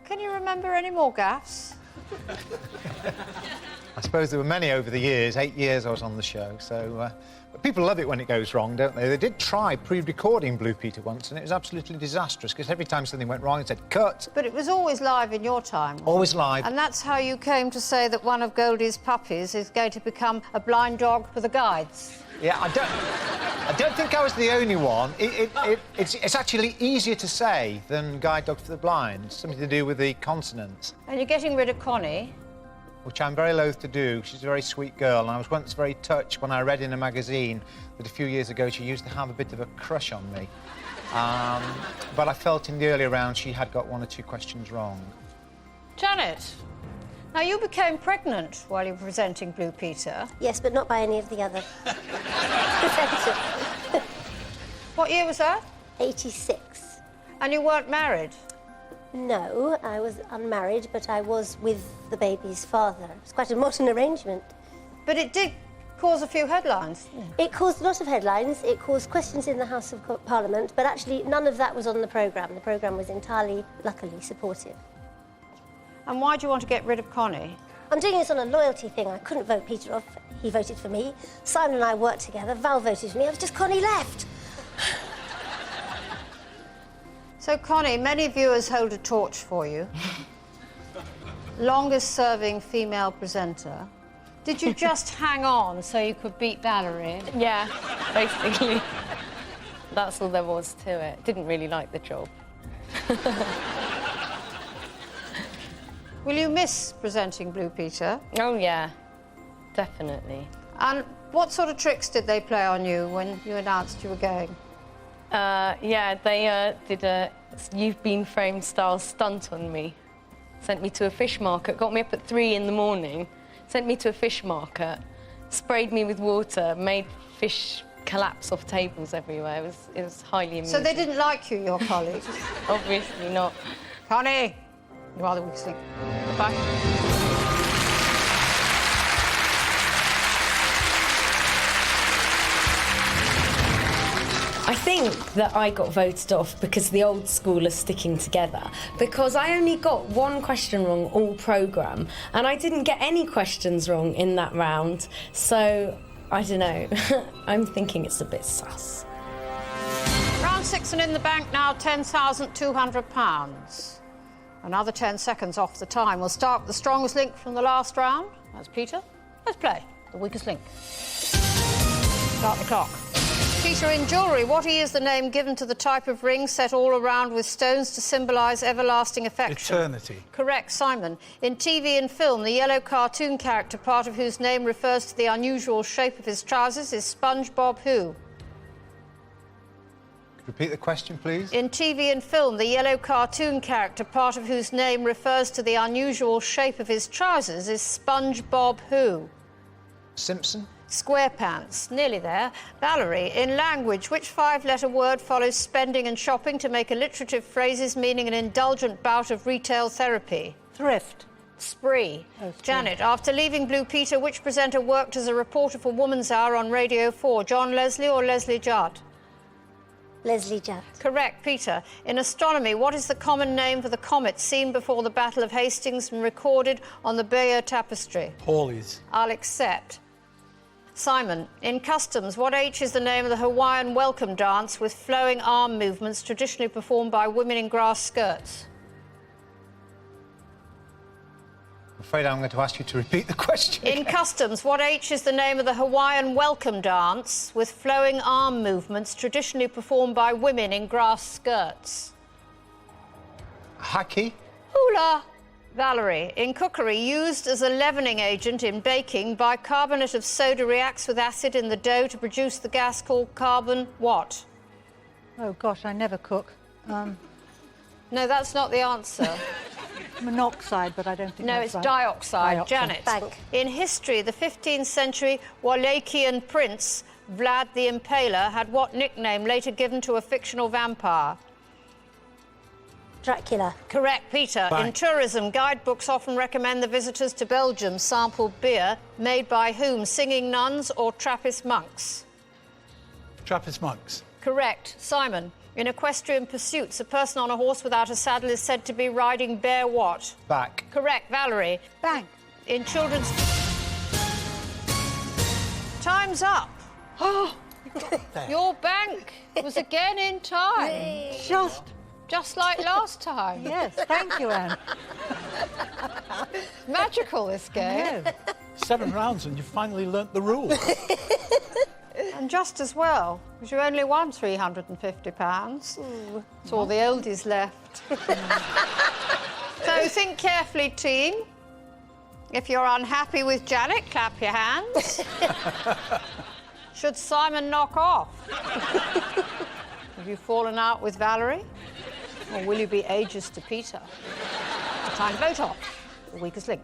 can you remember any more gaffes? I suppose there were many over the years. 8 years I was on the show, so... but people love it when it goes wrong, don't they? They did try pre-recording Blue Peter once, and it was absolutely disastrous, because every time something went wrong, it said, cut. But it was always live in your time. Always live. And that's how you came to say that one of Goldie's puppies is going to become a blind dog for the guides. Yeah, I don't think I was the only one. It's actually easier to say than Guide Dog for the Blind. Something to do with the consonants. And you're getting rid of Connie. Which I'm very loath to do. She's a very sweet girl, and I was once very touched when I read in a magazine that a few years ago she used to have a bit of a crush on me. But I felt in the earlier round she had got 1 or 2 questions wrong. Janet, now you became pregnant while you were presenting Blue Peter. Yes, but not by any of the other presenters. What year was that? 86. And you weren't married? No, I was unmarried, but I was with the baby's father. It was quite a modern arrangement. But it did cause a few headlines. It caused a lot of headlines. It caused questions in the House of Parliament, but actually none of that was on the programme. The programme was entirely, luckily, supportive. And why do you want to get rid of Connie? I'm doing this on a loyalty thing. I couldn't vote Peter off. He voted for me. Simon and I worked together. Val voted for me. I was just Connie left. So, Connie, many viewers hold a torch for you. Longest-serving female presenter. Did you just hang on so you could beat Valerie? Yeah, basically. That's all there was to it. Didn't really like the job. Will you miss presenting Blue Peter? Oh, yeah, definitely. And what sort of tricks did they play on you when you announced you were going? Yeah, they did a You've Been Framed style stunt on me. Sent me to a fish market, got me up at 3 in the morning, sent me to a fish market, sprayed me with water, made fish collapse off tables everywhere. It was highly amusing. So they didn't like you, your colleagues? Obviously not. Connie, you are the weak link. Goodbye. I think that I got voted off because the old school are sticking together, because I only got 1 question wrong all programme, and I didn't get any questions wrong in that round, so I don't know. I'm thinking it's a bit sus. Round 6 and in the bank now, £10,200. Another 10 seconds off the time. We'll start with the strongest link from the last round. That's Peter. Let's play the weakest link. Start the clock. Peter, in jewellery, what is the name given to the type of ring set all around with stones to symbolise everlasting affection? Eternity. Correct, Simon. In TV and film, the yellow cartoon character, part of whose name refers to the unusual shape of his trousers, is SpongeBob who? Repeat the question, please. In TV and film, the yellow cartoon character, part of whose name refers to the unusual shape of his trousers, is SpongeBob who? Simpson. SquarePants. Nearly there. Valerie, in language, which 5-letter word follows spending and shopping to make alliterative phrases meaning an indulgent bout of retail therapy? Thrift. Spree. Oh, Janet, after leaving Blue Peter, which presenter worked as a reporter for Woman's Hour on Radio 4? John Leslie or Leslie Judd? Leslie Judd. Correct, Peter. In astronomy, what is the common name for the comet seen before the Battle of Hastings and recorded on the Bayeux Tapestry? Halley's. I'll accept. Simon, in customs, what H is the name of the Hawaiian welcome dance with flowing arm movements traditionally performed by women in grass skirts? I'm afraid I'm going to ask you to repeat the question. In customs, what H is the name of the Hawaiian welcome dance with flowing arm movements traditionally performed by women in grass skirts? Haki. Hula. Valerie, in cookery, used as a leavening agent in baking, bicarbonate of soda reacts with acid in the dough to produce the gas called carbon what? Oh, gosh, I never cook. No, that's not the answer. Monoxide, but I don't think No, that's it's right. dioxide. Janet. Bank. In history, the 15th century Wallachian prince Vlad the Impaler had what nickname later given to a fictional vampire? Dracula. Correct, Peter. Bank. In tourism, guidebooks often recommend the visitors to Belgium sample beer made by whom? Singing nuns or Trappist monks? Trappist monks. Correct. Simon. In equestrian pursuits, a person on a horse without a saddle is said to be riding bare what? Back. Correct. Valerie. Bank. In children's... Time's up. Oh, Your bank was again in time. Just like last time. Yes, thank you, Anne. Magical, this game. 7 rounds and you finally learnt the rules. And just as well, because you only won £350. It's all the oldies left. So think carefully, team. If you're unhappy with Janet, clap your hands. Should Simon knock off? Have you fallen out with Valerie? Or will you be ages to Peter? Time to vote on the weakest link.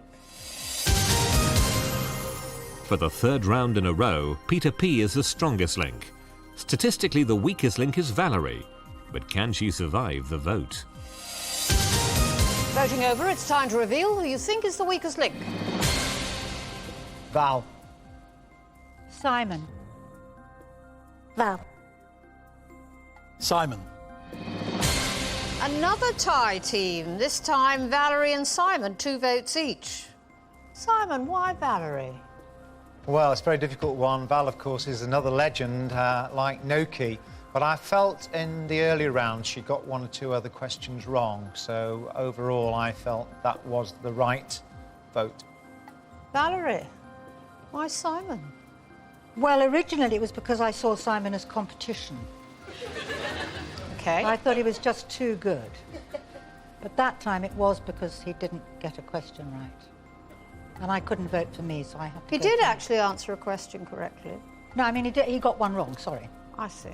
For the third round in a row, Peter P is the strongest link. Statistically, the weakest link is Valerie. But can she survive the vote? Voting over, it's time to reveal who you think is the weakest link. Val. Simon. Val. Simon. Another tie team. This time, Valerie and Simon, 2 votes each. Simon, why Valerie? Well, it's a very difficult one. Val, of course, is another legend like Noki. But I felt in the earlier rounds she got 1 or 2 other questions wrong. So overall, I felt that was the right vote. Valerie, why Simon? Well, originally it was because I saw Simon as competition. Okay. I thought he was just too good. But that time it was because he didn't get a question right. And I couldn't vote for me, so I had to He vote did for him. actually answer a question correctly. No, I mean, he got one wrong, sorry. I see.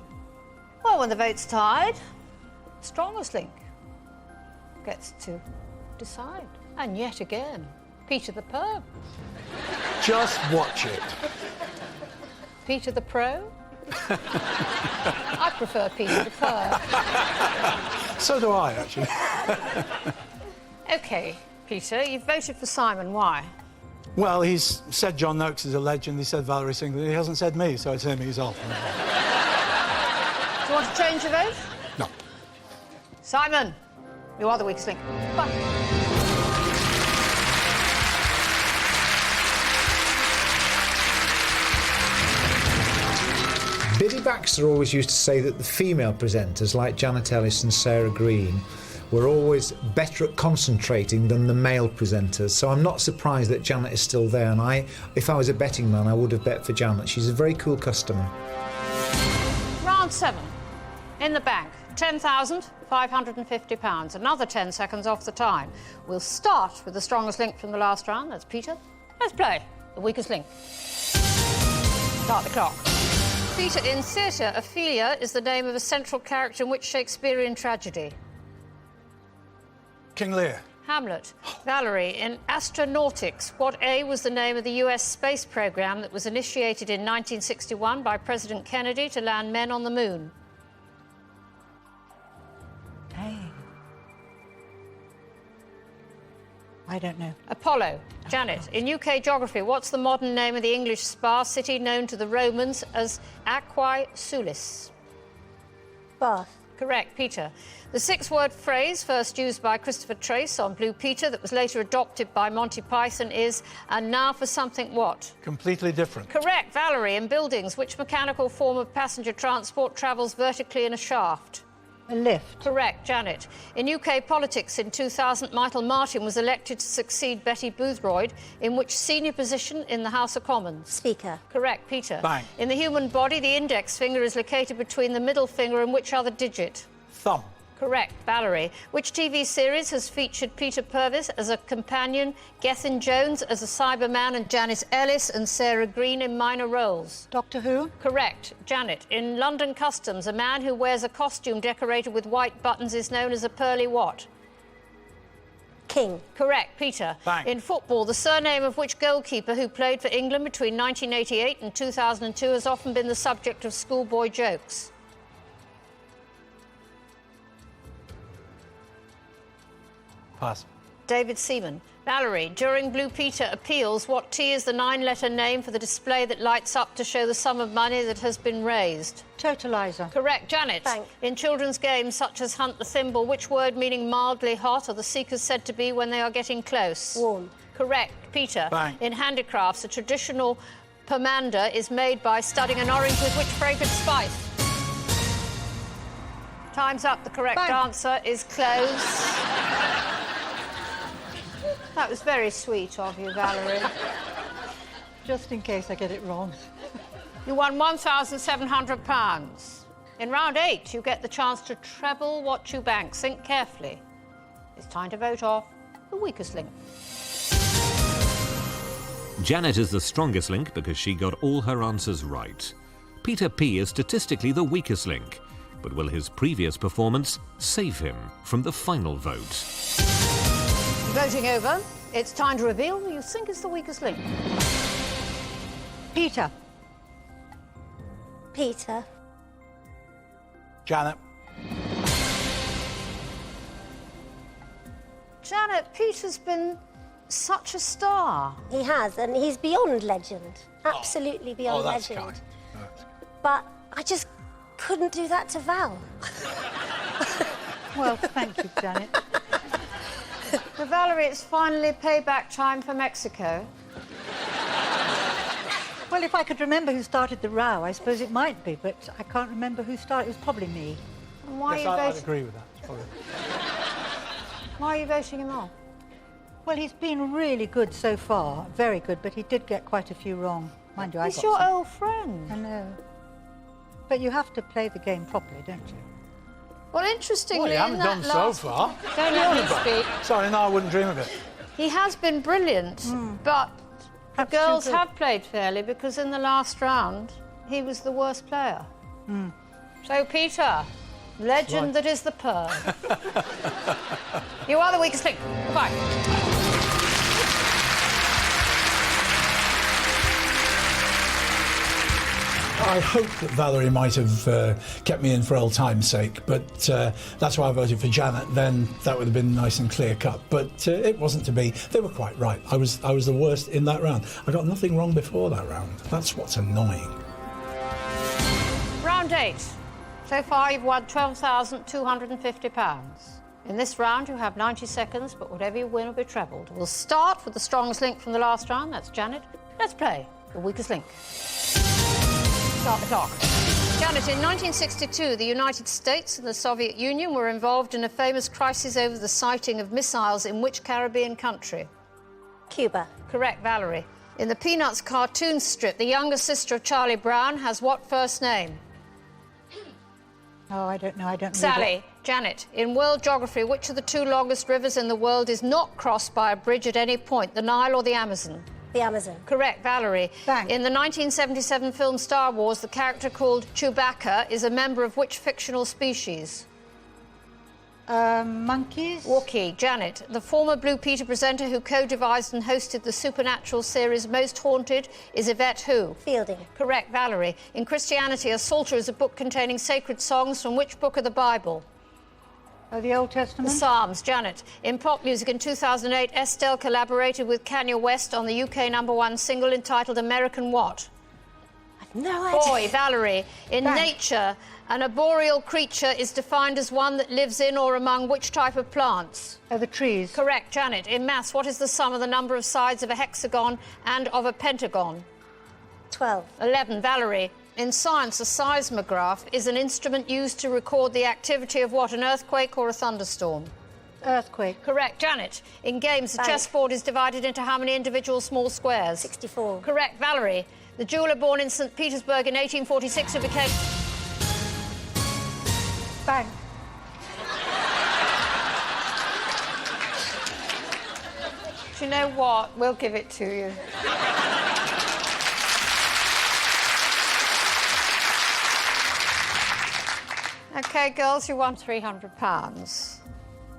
Well, when the vote's tied, strongest link gets to decide. And yet again, Peter the Perm. Just watch it. Peter the Pro? I prefer Peter the Perm. So do I, actually. OK, Peter, you've voted for Simon. Why? Well, he's said John Noakes is a legend. He said Valerie Singleton. He hasn't said me, so it's him. He's off. Do you want to change your vote? No. Simon, you are the weakest link. Bye. Biddy Baxter always used to say that the female presenters, like Janet Ellis and Sarah Green, were always better at concentrating than the male presenters. So I'm not surprised that Janet is still there. And if I was a betting man, I would have bet for Janet. She's a very cool customer. Round 7. In the bank, £10,550. Another 10 seconds off the time. We'll start with the strongest link from the last round. That's Peter. Let's play the weakest link. Start the clock. Peter, in theatre, Ophelia is the name of a central character in which Shakespearean tragedy? King Lear. Hamlet. Valerie, in astronautics, what A was the name of the US space program that was initiated in 1961 by President Kennedy to land men on the moon? Hey. I don't know. Apollo. Janet, in UK geography, what's the modern name of the English spa city known to the Romans as Aquae Sulis? Bath. Correct, Peter. The 6-word phrase first used by Christopher Trace on Blue Peter that was later adopted by Monty Python is, and now for something what? Completely different. Correct, Valerie. In buildings, which mechanical form of passenger transport travels vertically in a shaft? A lift. Correct, Janet. In UK politics in 2000, Michael Martin was elected to succeed Betty Boothroyd in which senior position in the House of Commons? Speaker. Correct, Peter. Bang. In the human body, the index finger is located between the middle finger and which other digit? Thumb. Correct, Valerie. Which TV series has featured Peter Purves as a companion, Gethin Jones as a Cyberman, and Janice Ellis and Sarah Green in minor roles? Doctor Who? Correct, Janet. In London Customs, a man who wears a costume decorated with white buttons is known as a pearly what? King. Correct, Peter. Bang. In football, the surname of which goalkeeper who played for England between 1988 and 2002 has often been the subject of schoolboy jokes? Pass. David Seaman. Valerie, during Blue Peter appeals, what T is the 9-letter name for the display that lights up to show the sum of money that has been raised? Totalizer. Correct, Janet. Bank. In children's games such as Hunt the Thimble, which word meaning mildly hot are the seekers said to be when they are getting close? Warm. Correct, Peter. Bang. In handicrafts, a traditional pomander is made by studding an orange with which fragrant spice? Time's up. The correct answer is close. That was very sweet of you, Valerie. Just in case I get it wrong. You won £1,700. In round 8, you get the chance to treble what you bank. Think carefully. It's time to vote off the weakest link. Janet is the strongest link because she got all her answers right. Peter P is statistically the weakest link, but will his previous performance save him from the final vote? Voting over, it's time to reveal who you think is the weakest link. Peter. Peter. Janet. Janet, Peter's been such a star. He has, and he's beyond legend. Absolutely beyond that's legend. kind. But I just couldn't do that to Val. Well, thank you, Janet. For Valerie, it's finally payback time for Mexico. Well, if I could remember who started the row, I suppose it might be, but I can't remember who started. It was probably me. And why Yes, are you I'd voting? agree with that. Probably. Why are you voting him off? Well, he's been really good so far, very good, but he did get quite a few wrong. Mind you, I He's got your some. old friend. I know. But you have to play the game properly, don't you? Well, interestingly, Well, you haven't in that done so last... far. Don't let me speak. Sorry, no, I wouldn't dream of it. He has been brilliant, but the girls have played fairly because in the last round, he was the worst player. So, Peter, legend that is the pearl. You are the weakest link. Goodbye. I hope that Valerie might have kept me in for old time's sake, but that's why I voted for Janet. Then that would have been nice and clear cut. But it wasn't to be. They were quite right. I was the worst in that round. I got nothing wrong before that round. That's what's annoying. Round 8. So far, you've won £12,250. In this round, you have 90 seconds, but whatever you win will be trebled. We'll start with the strongest link from the last round. That's Janet. Let's play the weakest link. Start the clock. Janet, in 1962, the United States and the Soviet Union were involved in a famous crisis over the sighting of missiles in which Caribbean country? Cuba. Correct, Valerie. In the Peanuts cartoon strip, the younger sister of Charlie Brown has what first name? Oh, I don't know. I don't know. Sally. Janet, in world geography, which of the 2 longest rivers in the world is not crossed by a bridge at any point, the Nile or the Amazon? The Amazon. Correct, Valerie. Thanks. In the 1977 film Star Wars, the character called Chewbacca is a member of which fictional species? Monkeys? Wookiee. Janet, the former Blue Peter presenter who co-devised and hosted the supernatural series Most Haunted is Yvette who? Fielding. Correct, Valerie. In Christianity, a Psalter is a book containing sacred songs from which book of the Bible? Oh, the Old The Testament? Psalms. Janet, in pop music in 2008, Estelle collaborated with Kanye West on the UK #1 single entitled American What? No idea. Boy, Valerie. In nature, an arboreal creature is defined as one that lives in or among which type of plants? Oh, the trees. Correct, Janet. In maths, what is the sum of the number of sides of a hexagon and of a pentagon? 12. 11, Valerie. In science, a seismograph is an instrument used to record the activity of what, an earthquake or a thunderstorm? Earthquake. Correct, Janet. In games, the Bank. chessboard is divided into how many individual small squares? 64. Correct, Valerie. The jeweller born in St. Petersburg in 1846 who became... Bank. Do you know what? We'll give it to you. OK, girls, you won £300.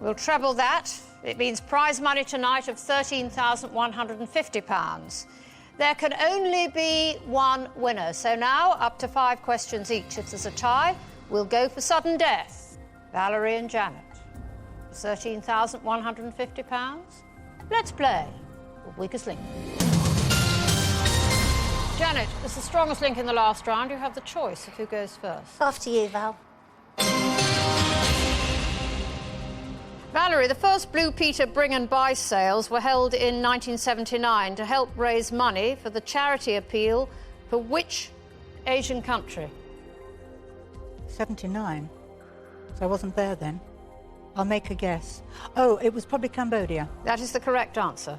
We'll treble that It means prize money tonight of £13,150. There can only be one winner, so now up to 5 questions each. If there's a tie, we'll go for sudden death. Valerie and Janet. £13,150. Let's play the weakest link. Janet, as the strongest link in the last round, you have the choice of who goes first. After you, Val. Valerie, the first Blue Peter bring and buy sales were held in 1979 to help raise money for the charity appeal for which Asian country? 79. So I wasn't there then. I'll make a guess. Oh, it was probably Cambodia. That is the correct answer.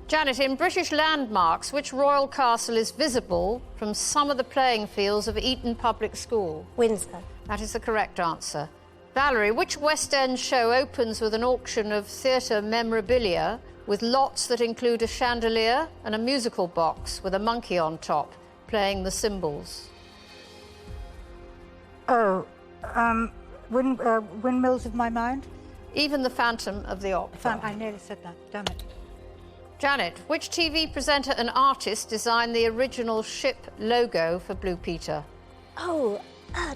Janet, in British landmarks, which royal castle is visible from some of the playing fields of Eton Public School? Windsor. That is the correct answer. Valerie, which West End show opens with an auction of theatre memorabilia with lots that include a chandelier and a musical box with a monkey on top playing the cymbals? Oh, Windmills of My Mind? Even the Phantom of the Opera. I nearly said that, damn it. Janet, which TV presenter and artist designed the original ship logo for Blue Peter? Oh,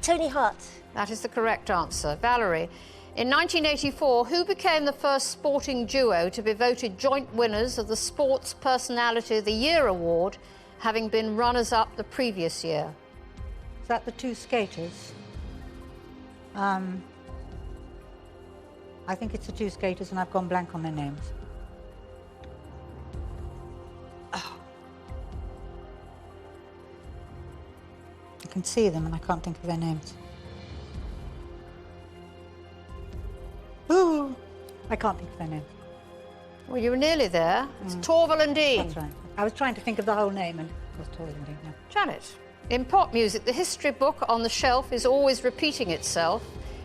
Tony Hart. That is the correct answer. Valerie, in 1984, who became the first sporting duo to be voted joint winners of the Sports Personality of the Year award, having been runners-up the previous year? Is that the two skaters? I think it's the two skaters and I've gone blank on their names. Oh. I can see them and I can't think of their names. Ooh, I can't think of their names. Well, you were nearly there. It's Torval and Dean. That's right. I was trying to think of the whole name and it was Torval and Dean, yeah. Janet, in pop music, the history book on the shelf is always repeating itself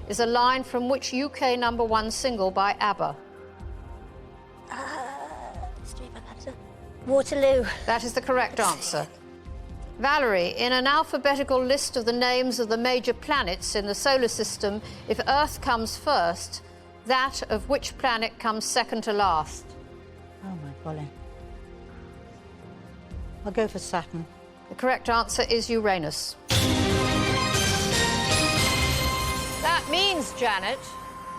is a line from which UK #1 single by ABBA? Waterloo. That is the correct answer. Valerie, in an alphabetical list of the names of the major planets in the solar system, if Earth comes first, that of which planet comes second to last? Oh, my golly. I'll go for Saturn. The correct answer is Uranus. That means, Janet,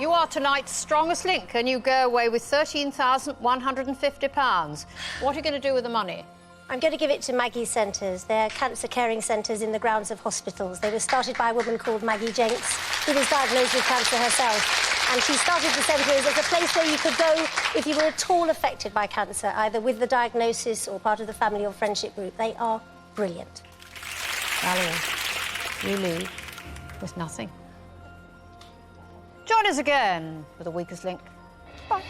you are tonight's strongest link and you go away with £13,150. What are you going to do with the money? I'm going to give it to Maggie Centres. They're cancer caring centres in the grounds of hospitals. They were started by a woman called Maggie Jenks, who was diagnosed with cancer herself. And she started the centres as a place where you could go if you were at all affected by cancer, either with the diagnosis or part of the family or friendship group. They are brilliant. Valerie, you leave with nothing. Join us again for the weakest link. Bye.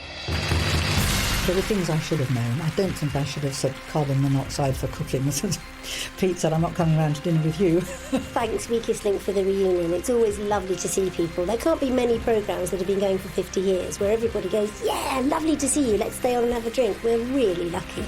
There were things I should have known. I don't think I should have said carbon monoxide for cooking. Pete said, I'm not coming round to dinner with you. Thanks, Weakest Link, for the reunion. It's always lovely to see people. There can't be many programmes that have been going for 50 years where everybody goes, yeah, lovely to see you, let's stay on and have a drink. We're really lucky.